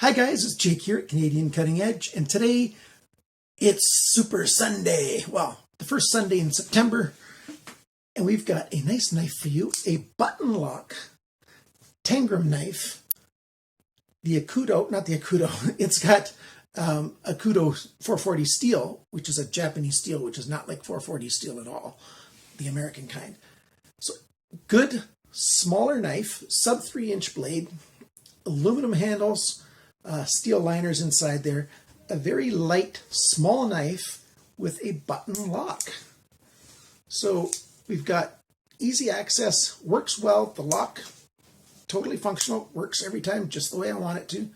Hi guys, it's Jake here at Canadian Cutting Edge, and today it's Super Sunday. Well, the first Sunday in September, and we've got a nice knife for you, a button lock Tangram knife. The Akudo, not the Akudo, it's got Akudo 440 steel, which is a Japanese steel, which is not like 440 steel at all, the American kind. So good, smaller knife, sub 3-inch blade, aluminum handles, steel liners inside there, a very light, small knife with a button lock. So we've got easy access, works well, the lock, totally functional, works every time just the way I want it to,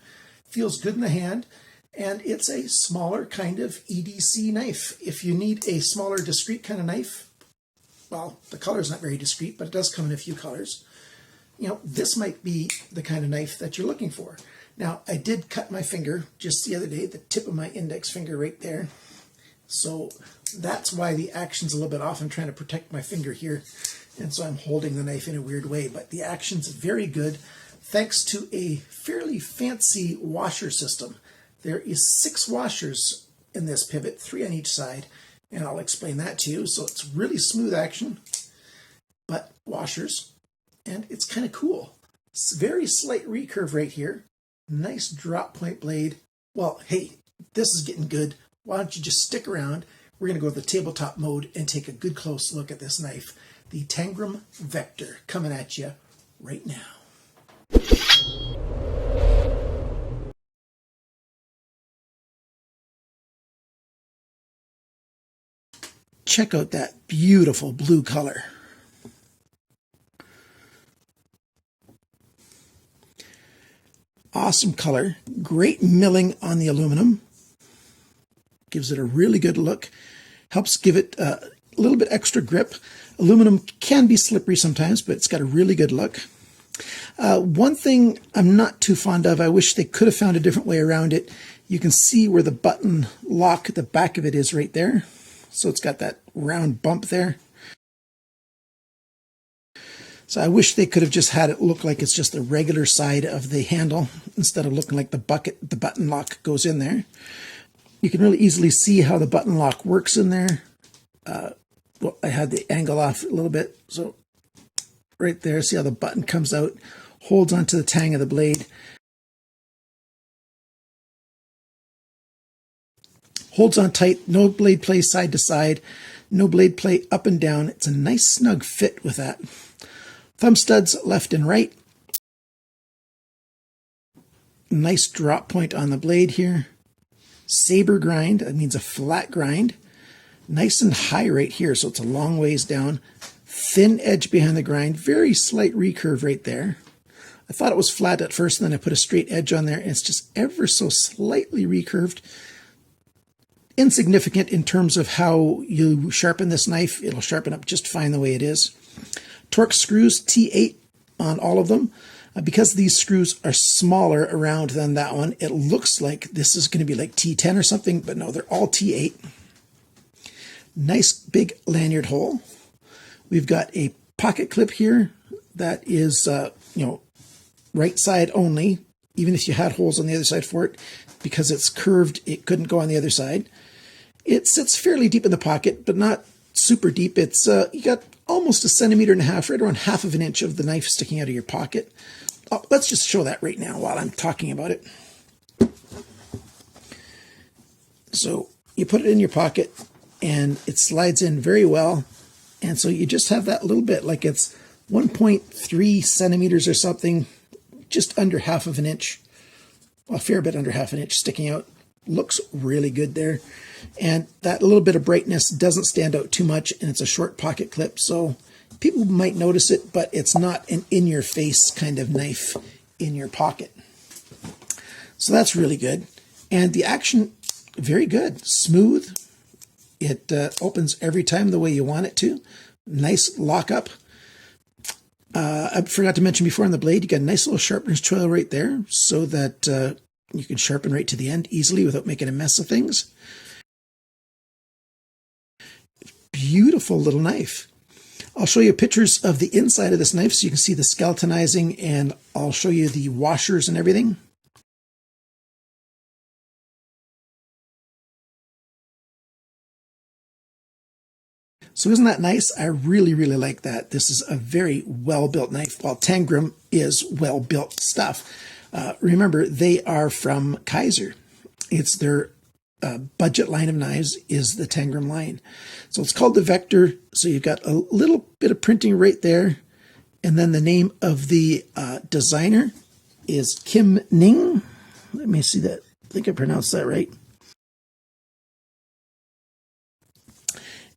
feels good in the hand, and it's a smaller kind of EDC knife. If you need a smaller, discreet kind of knife, well, the color's not very discreet, but it does come in a few colors. You know, this might be the kind of knife that you're looking for. Now, I did cut my finger just the other day, the tip of my index finger right there. So that's why the action's a little bit off. I'm trying to protect my finger here, and so I'm holding the knife in a weird way. But the action's very good, thanks to a fairly fancy washer system. There is 6 washers in this pivot, 3 on each side, and I'll explain that to you. So it's really smooth action, but washers, and it's kind of cool. It's very slight recurve right here. Nice drop point blade. Well, hey, this is getting good. Why don't you just stick around? We're going to go to the tabletop mode and take a good close look at this knife. The Tangram VECTOR coming at you right now. Check out that beautiful blue color. Awesome color, great milling on the aluminum, gives it a really good look, helps give it a little bit extra grip. Aluminum can be slippery sometimes, but it's got a really good look. One thing I'm not too fond of, I wish they could have found a different way around it. You can see where the button lock at the back of it is right there. So it's got that round bump there. So I wish they could have just had it look like it's just the regular side of the handle instead of looking like the button lock goes in there. You can really easily see how the button lock works in there. Well, I had the angle off a little bit. So right there, see how the button comes out, holds onto the tang of the blade. Holds on tight, no blade play side to side, no blade play up and down. It's a nice snug fit with that. Thumb studs left and right. Nice drop point on the blade here. Saber grind, that means a flat grind. Nice and high right here, so it's a long ways down. Thin edge behind the grind, very slight recurve right there. I thought it was flat at first, and then I put a straight edge on there, and it's just ever so slightly recurved. Insignificant in terms of how you sharpen this knife. It'll sharpen up just fine the way it is. Torx screws, T8 on all of them. Because these screws are smaller around than that one, it looks like this is going to be like T10 or something, but no, they're all T8. Nice big lanyard hole. We've got a pocket clip here that is, right side only. Even if you had holes on the other side for it, because it's curved, it couldn't go on the other side. It sits fairly deep in the pocket, but not super deep. It's you got almost 1.5 centimeters, right around 1/2 of an inch of the knife sticking out of your pocket. Oh, let's just show that right now while I'm talking about it. So you put it in your pocket and it slides in very well. And so you just have that little bit, like it's 1.3 centimeters or something, just under 1/2 of an inch, a fair bit under 1/2 an inch sticking out. Looks really good there. And that little bit of brightness doesn't stand out too much, and it's a short pocket clip, so people might notice it, but it's not an in-your-face kind of knife in your pocket. So that's really good. And the action, very good. Smooth. It opens every time the way you want it to. Nice lockup. I forgot to mention before on the blade, you got a nice little sharpener's choil right there so that you can sharpen right to the end easily without making a mess of things. Beautiful little knife. I'll show you pictures of the inside of this knife so you can see the skeletonizing, and I'll show you the washers and everything. So isn't that nice? I really, really like that. This is a very well-built knife. Well, Tangram is well-built stuff. Remember, they are from Kizer. It's their budget line of knives is the Tangram line. So it's called the Vector. So you've got a little bit of printing right there. And then the name of the designer is Kim Ning. Let me see that. I think I pronounced that right.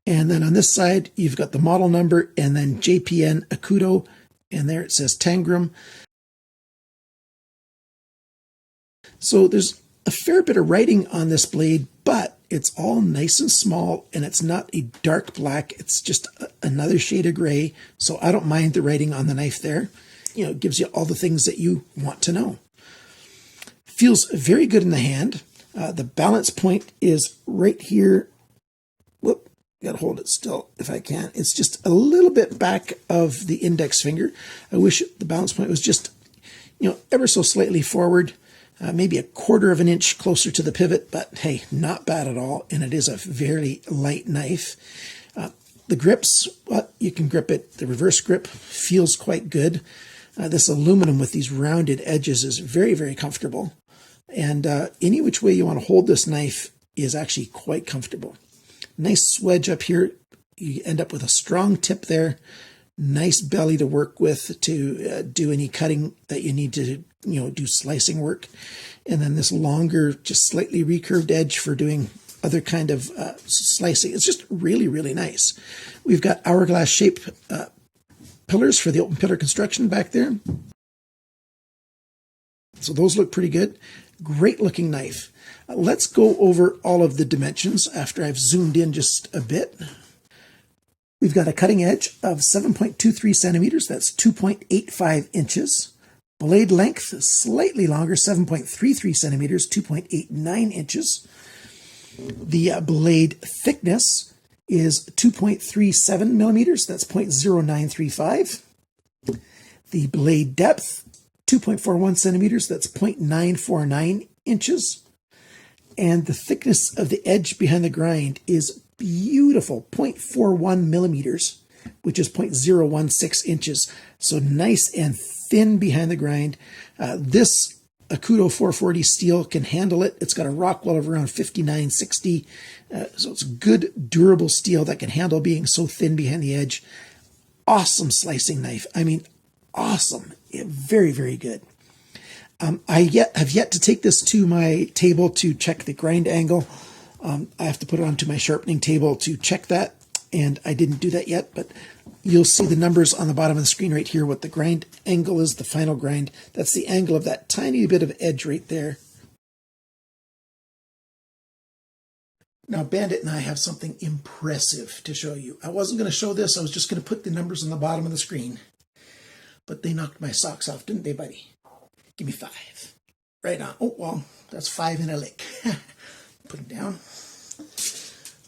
And then on this side, you've got the model number and then JPN Akuto. And there it says Tangram. So there's a fair bit of writing on this blade, but it's all nice and small, and it's not a dark black. It's just another shade of gray. So I don't mind the writing on the knife there. You know, it gives you all the things that you want to know. Feels very good in the hand. The balance point is right here. Whoop, gotta hold it still if I can. It's just a little bit back of the index finger. I wish the balance point was just, you know, ever so slightly forward. Maybe a quarter of an inch closer to the pivot, but hey, not bad at all. And it is a very light knife. The grips, well, you can grip it. The reverse grip feels quite good. This aluminum with these rounded edges is very, very comfortable. And any which way you want to hold this knife is actually quite comfortable. Nice wedge up here. You end up with a strong tip there. Nice belly to work with to do any cutting that you need to, you know, do slicing work. And then this longer, just slightly recurved edge for doing other kind of slicing. It's just really, really nice. We've got hourglass shaped pillars for the open pillar construction back there. So those look pretty good. Great looking knife. Let's go over all of the dimensions after I've zoomed in just a bit. We've got a cutting edge of 7.23 centimeters. That's 2.85 inches. Blade length, slightly longer, 7.33 centimeters, 2.89 inches. The blade thickness is 2.37 millimeters. That's 0.0935. The blade depth, 2.41 centimeters. That's 0.949 inches. And the thickness of the edge behind the grind is beautiful, 0.41 millimeters, which is 0.016 inches. So nice and thin behind the grind. This Akuto 440 steel can handle it. It's got a Rockwell of around 5960. So it's good, durable steel that can handle being so thin behind the edge. Awesome slicing knife. I mean, awesome. Very, very good. I have yet to take this to my table to check the grind angle. I have to put it onto my sharpening table to check that, and I didn't do that yet, but you'll see the numbers on the bottom of the screen right here, what the grind angle is, the final grind. That's the angle of that tiny bit of edge right there. Now, Bandit and I have something impressive to show you. I wasn't going to show this. I was just going to put the numbers on the bottom of the screen, but they knocked my socks off, didn't they, buddy? Give me 5. Right on. Oh, well, that's 5 in a lick. Put him down.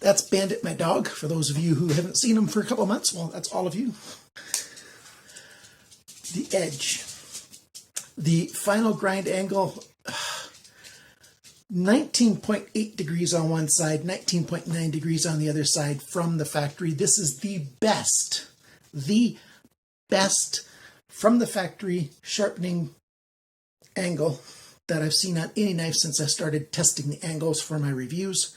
That's Bandit, my dog. For those of you who haven't seen him for a couple of months, well, that's all of you. The edge. The final grind angle, 19.8 degrees on one side, 19.9 degrees on the other side from the factory. This is the best from the factory sharpening angle that I've seen on any knife since I started testing the angles for my reviews.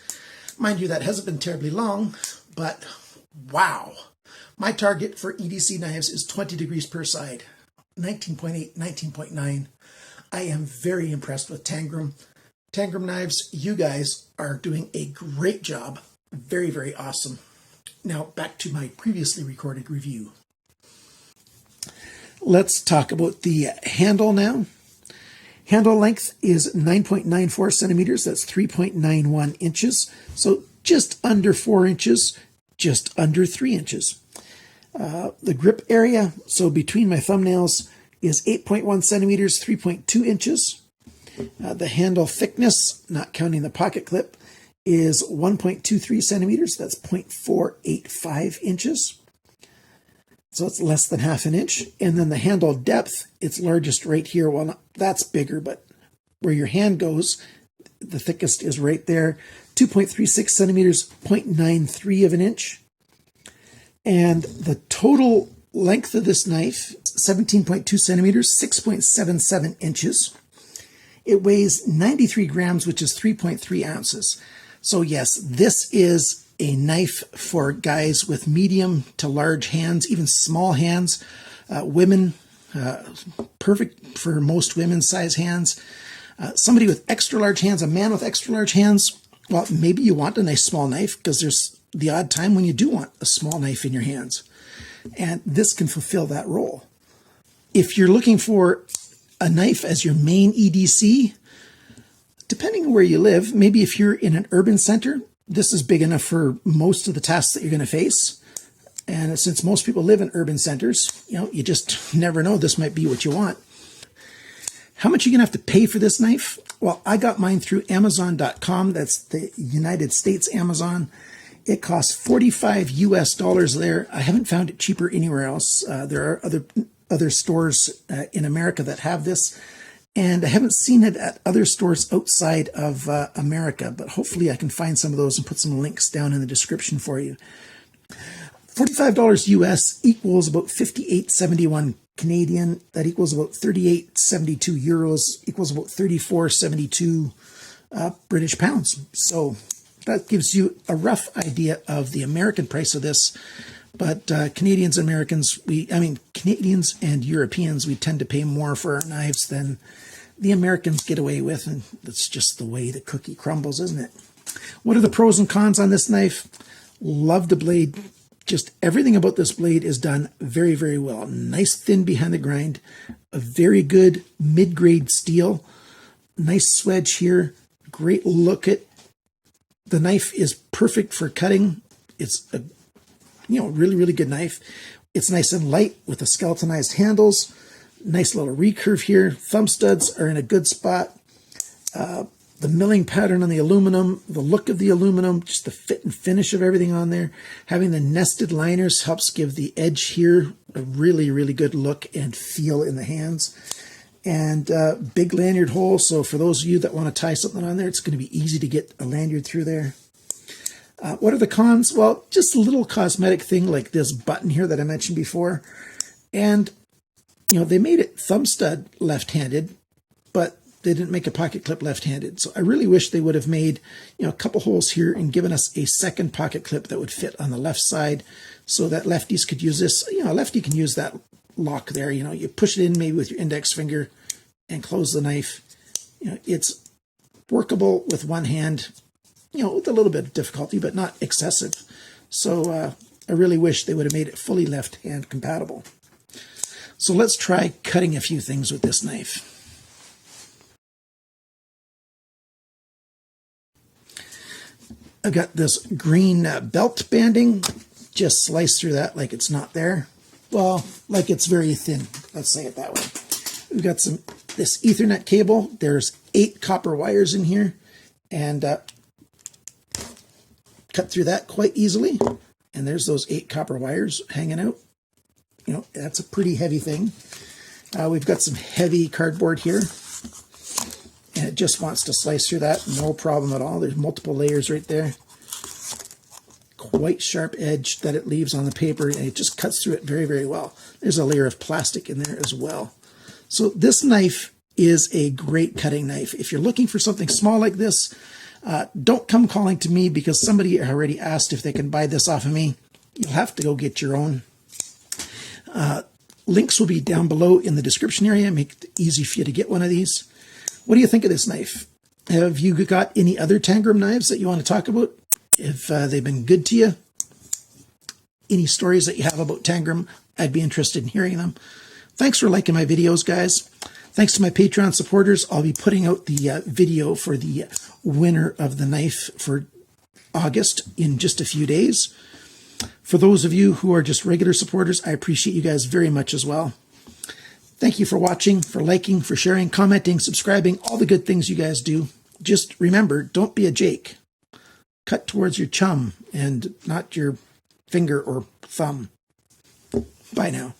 Mind you, that hasn't been terribly long, but wow. My target for EDC knives is 20 degrees per side, 19.8, 19.9. I am very impressed with Tangram. Tangram Knives, you guys are doing a great job. Very, very awesome. Now, back to my previously recorded review. Let's talk about the handle now. Handle length is 9.94 centimeters. That's 3.91 inches. So just under 4 inches, just under 3 inches. The grip area, so between my thumbnails, is 8.1 centimeters, 3.2 inches. The handle thickness, not counting the pocket clip, is 1.23 centimeters. That's 0.485 inches. So it's less than half an inch. And then the handle depth, it's largest right here. Well, that's bigger, but where your hand goes, the thickest is right there. 2.36 centimeters, 0.93 of an inch. And the total length of this knife, 17.2 centimeters, 6.77 inches. It weighs 93 grams, which is 3.3 ounces. So yes, this is a knife for guys with medium to large hands, even small hands, women, perfect for most women's size hands. Somebody with extra large hands, a man with extra large hands, well, maybe you want a nice small knife because there's the odd time when you do want a small knife in your hands. And this can fulfill that role. If you're looking for a knife as your main EDC, depending on where you live, maybe if you're in an urban center, this is big enough for most of the tasks that you're going to face. And since most people live in urban centers, you just never know. This might be what you want. How much are you going to have to pay for this knife? Well, I got mine through Amazon.com. That's the United States Amazon. It costs $45 US there. I haven't found it cheaper anywhere else. There are other stores in America that have this, and I haven't seen it at other stores outside of America, but hopefully I can find some of those and put some links down in the description for you. $45 US equals about 58.71 Canadian. That equals about 38.72 euros, equals about 34.72 British pounds. So that gives you a rough idea of the American price of this. But Canadians and Americans, Canadians and Europeans, we tend to pay more for our knives than the Americans get away with. And that's just the way the cookie crumbles, isn't it? What are the pros and cons on this knife? Love the blade. Just everything about this blade is done very, very well. Nice thin behind the grind. A very good mid-grade steel. Nice swedge here. Great look at. The knife is perfect for cutting. It's a really, really good knife. It's nice and light with the skeletonized handles. Nice little recurve here. Thumb studs are in a good spot. The milling pattern on the aluminum, the look of the aluminum, just the fit and finish of everything on there. Having the nested liners helps give the edge here a really, really good look and feel in the hands. And big lanyard hole, so for those of you that want to tie something on there, it's going to be easy to get a lanyard through there. What are the cons? Well, just a little cosmetic thing like this button here that I mentioned before. And, they made it thumb stud left-handed, but they didn't make a pocket clip left-handed. So I really wish they would have made, a couple holes here and given us a second pocket clip that would fit on the left side so that lefties could use this. A lefty can use that lock there. You push it in maybe with your index finger and close the knife. It's workable with one hand, with a little bit of difficulty, but not excessive. So I really wish they would have made it fully left-hand compatible. So let's try cutting a few things with this knife. I've got this green belt banding. Just slice through that like it's not there. Well, like it's very thin. Let's say it that way. We've got this Ethernet cable. There's 8 copper wires in here, and cut through that quite easily. And there's those 8 copper wires hanging out. That's a pretty heavy thing. We've got some heavy cardboard here, and it just wants to slice through that. No problem at all. There's multiple layers right there. Quite sharp edge that it leaves on the paper, and it just cuts through it very, very well. There's a layer of plastic in there as well. So this knife is a great cutting knife. If you're looking for something small like this, don't come calling to me because somebody already asked if they can buy this off of me. You'll have to go get your own. Links will be down below in the description area. Make it easy for you to get one of these. What do you think of this knife? Have you got any other Tangram knives that you want to talk about? If they've been good to you? Any stories that you have about Tangram, I'd be interested in hearing them. Thanks for liking my videos, guys. Thanks to my Patreon supporters. I'll be putting out the video for the winner of the knife for August in just a few days. For those of you who are just regular supporters, I appreciate you guys very much as well. Thank you for watching, for liking, for sharing, commenting, subscribing, all the good things you guys do. Just remember, don't be a Jake. Cut towards your chum and not your finger or thumb. Bye now.